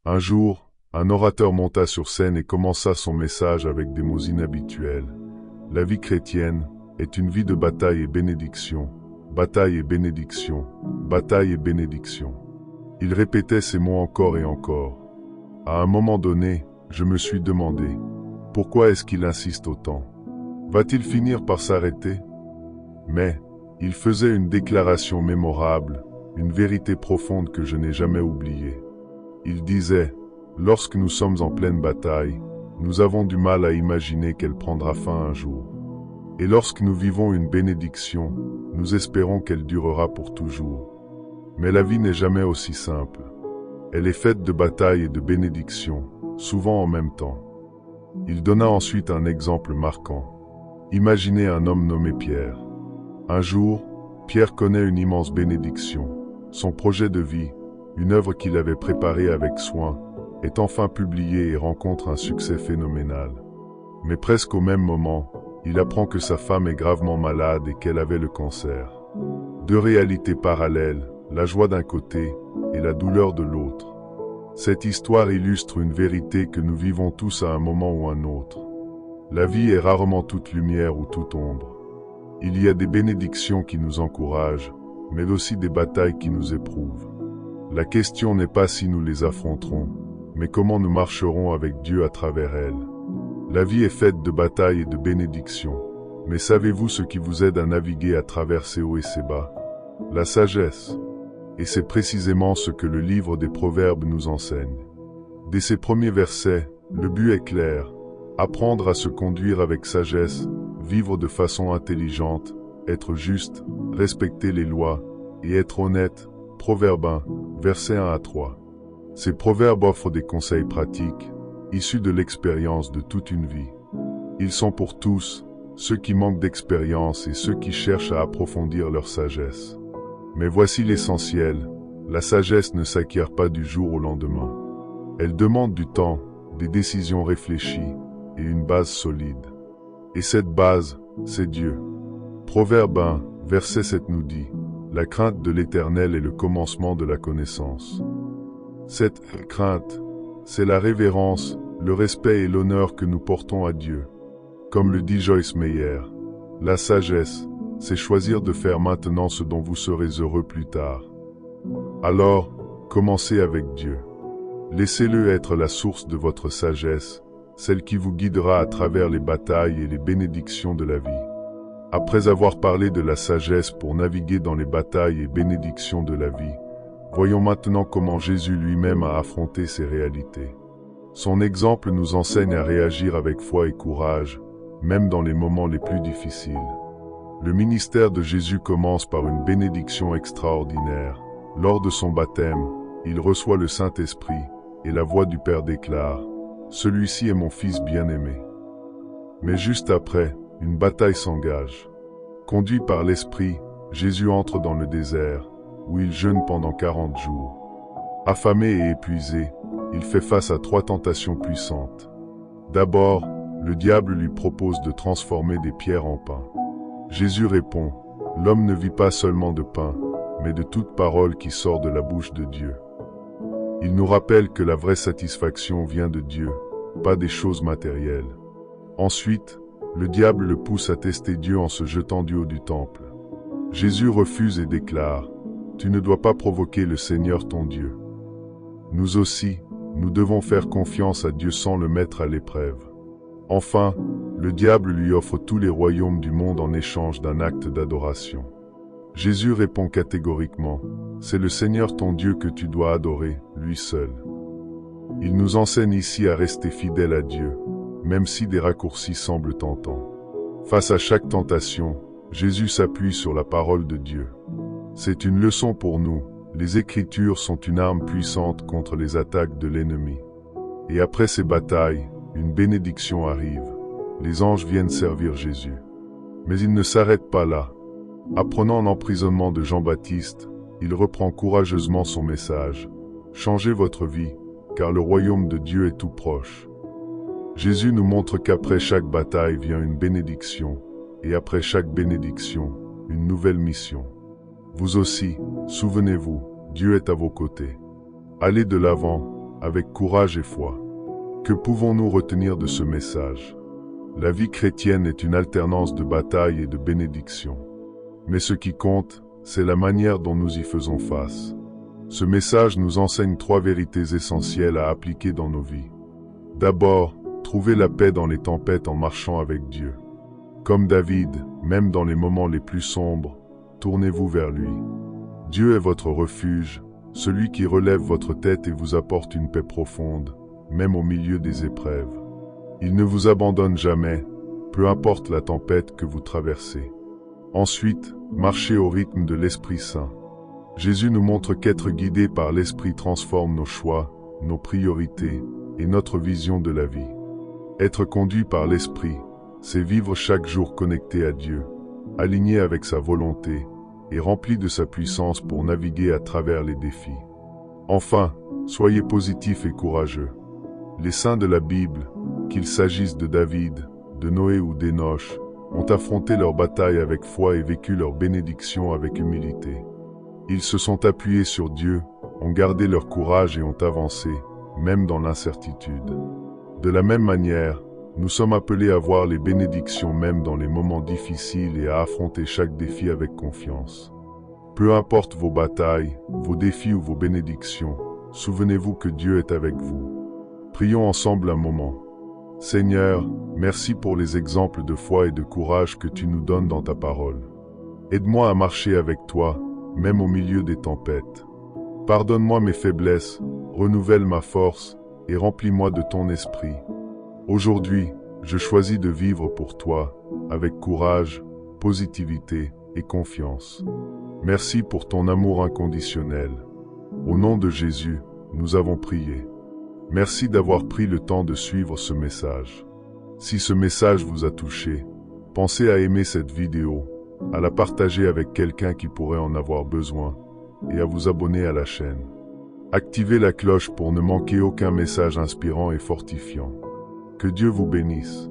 Un jour, un orateur monta sur scène et commença son message avec des mots inhabituels. La vie chrétienne est une vie de bataille et bénédiction, bataille et bénédiction, bataille et bénédiction. Il répétait ces mots encore et encore. À un moment donné, je me suis demandé, pourquoi est-ce qu'il insiste autant? Va-t-il finir par s'arrêter? Mais, il faisait une déclaration mémorable, une vérité profonde que je n'ai jamais oubliée. Il disait, lorsque nous sommes en pleine bataille, nous avons du mal à imaginer qu'elle prendra fin un jour. Et lorsque nous vivons une bénédiction, nous espérons qu'elle durera pour toujours. Mais la vie n'est jamais aussi simple. Elle est faite de batailles et de bénédictions, souvent en même temps. Il donna ensuite un exemple marquant. Imaginez un homme nommé Pierre. Un jour, Pierre connaît une immense bénédiction. Son projet de vie, une œuvre qu'il avait préparée avec soin, est enfin publié et rencontre un succès phénoménal. Mais presque au même moment, il apprend que sa femme est gravement malade et qu'elle avait le cancer. Deux réalités parallèles, la joie d'un côté et la douleur de l'autre. Cette histoire illustre une vérité que nous vivons tous à un moment ou un autre. La vie est rarement toute lumière ou toute ombre. Il y a des bénédictions qui nous encouragent, mais aussi des batailles qui nous éprouvent. La question n'est pas si nous les affronterons, mais comment nous marcherons avec Dieu à travers elles. La vie est faite de batailles et de bénédictions, mais savez-vous ce qui vous aide à naviguer à travers ces hauts et ces bas? La sagesse. Et c'est précisément ce que le livre des Proverbes nous enseigne. Dès ses premiers versets, le but est clair, apprendre à se conduire avec sagesse, vivre de façon intelligente, être juste, respecter les lois, et être honnête. Proverbe 1, versets 1 à 3. Ces proverbes offrent des conseils pratiques, issus de l'expérience de toute une vie. Ils sont pour tous, ceux qui manquent d'expérience et ceux qui cherchent à approfondir leur sagesse. Mais voici l'essentiel, la sagesse ne s'acquiert pas du jour au lendemain. Elle demande du temps, des décisions réfléchies et une base solide. Et cette base, c'est Dieu. Proverbe 1, verset 7 nous dit, « La crainte de l'Éternel est le commencement de la connaissance. » Cette crainte, c'est la révérence, le respect et l'honneur que nous portons à Dieu. Comme le dit Joyce Meyer, la sagesse, c'est choisir de faire maintenant ce dont vous serez heureux plus tard. Alors, commencez avec Dieu. Laissez-le être la source de votre sagesse, celle qui vous guidera à travers les batailles et les bénédictions de la vie. Après avoir parlé de la sagesse pour naviguer dans les batailles et bénédictions de la vie, voyons maintenant comment Jésus lui-même a affronté ces réalités. Son exemple nous enseigne à réagir avec foi et courage, même dans les moments les plus difficiles. Le ministère de Jésus commence par une bénédiction extraordinaire. Lors de son baptême, il reçoit le Saint-Esprit, et la voix du Père déclare « Celui-ci est mon Fils bien-aimé ». Mais juste après, une bataille s'engage. Conduit par l'Esprit, Jésus entre dans le désert, où il jeûne pendant 40 jours. Affamé et épuisé, il fait face à 3 tentations puissantes. D'abord, le diable lui propose de transformer des pierres en pain. Jésus répond, « L'homme ne vit pas seulement de pain, mais de toute parole qui sort de la bouche de Dieu. » Il nous rappelle que la vraie satisfaction vient de Dieu, pas des choses matérielles. Ensuite, le diable le pousse à tester Dieu en se jetant du haut du temple. Jésus refuse et déclare, « Tu ne dois pas provoquer le Seigneur ton Dieu. » Nous aussi, nous devons faire confiance à Dieu sans le mettre à l'épreuve. Enfin, le diable lui offre tous les royaumes du monde en échange d'un acte d'adoration. Jésus répond catégoriquement, « C'est le Seigneur ton Dieu que tu dois adorer, lui seul. » Il nous enseigne ici à rester fidèles à Dieu, même si des raccourcis semblent tentants. Face à chaque tentation, Jésus s'appuie sur la parole de Dieu. C'est une leçon pour nous, les Écritures sont une arme puissante contre les attaques de l'ennemi. Et après ces batailles, une bénédiction arrive. Les anges viennent servir Jésus. Mais il ne s'arrête pas là. Apprenant l'emprisonnement de Jean-Baptiste, il reprend courageusement son message. Changez votre vie, car le royaume de Dieu est tout proche. Jésus nous montre qu'après chaque bataille vient une bénédiction, et après chaque bénédiction, une nouvelle mission. Vous aussi, souvenez-vous, Dieu est à vos côtés. Allez de l'avant, avec courage et foi. Que pouvons-nous retenir de ce message? La vie chrétienne est une alternance de bataille et de bénédiction. Mais ce qui compte, c'est la manière dont nous y faisons face. Ce message nous enseigne 3 vérités essentielles à appliquer dans nos vies. D'abord, trouvez la paix dans les tempêtes en marchant avec Dieu. Comme David, même dans les moments les plus sombres, tournez-vous vers lui. Dieu est votre refuge, celui qui relève votre tête et vous apporte une paix profonde, même au milieu des épreuves. Il ne vous abandonne jamais, peu importe la tempête que vous traversez. Ensuite, marchez au rythme de l'Esprit Saint. Jésus nous montre qu'être guidé par l'Esprit transforme nos choix, nos priorités et notre vision de la vie. Être conduit par l'Esprit, c'est vivre chaque jour connecté à Dieu, aligné avec sa volonté et rempli de sa puissance pour naviguer à travers les défis. Enfin, soyez positifs et courageux. Les saints de la Bible, qu'il s'agisse de David, de Noé ou d'Enoch, ont affronté leur bataille avec foi et vécu leur bénédiction avec humilité. Ils se sont appuyés sur Dieu, ont gardé leur courage et ont avancé, même dans l'incertitude. De la même manière, nous sommes appelés à voir les bénédictions même dans les moments difficiles et à affronter chaque défi avec confiance. Peu importe vos batailles, vos défis ou vos bénédictions, souvenez-vous que Dieu est avec vous. Prions ensemble un moment. Seigneur, merci pour les exemples de foi et de courage que tu nous donnes dans ta parole. Aide-moi à marcher avec toi, même au milieu des tempêtes. Pardonne-moi mes faiblesses, renouvelle ma force et remplis-moi de ton esprit. Aujourd'hui, je choisis de vivre pour toi, avec courage, positivité et confiance. Merci pour ton amour inconditionnel. Au nom de Jésus, nous avons prié. Merci d'avoir pris le temps de suivre ce message. Si ce message vous a touché, pensez à aimer cette vidéo, à la partager avec quelqu'un qui pourrait en avoir besoin, et à vous abonner à la chaîne. Activez la cloche pour ne manquer aucun message inspirant et fortifiant. Que Dieu vous bénisse.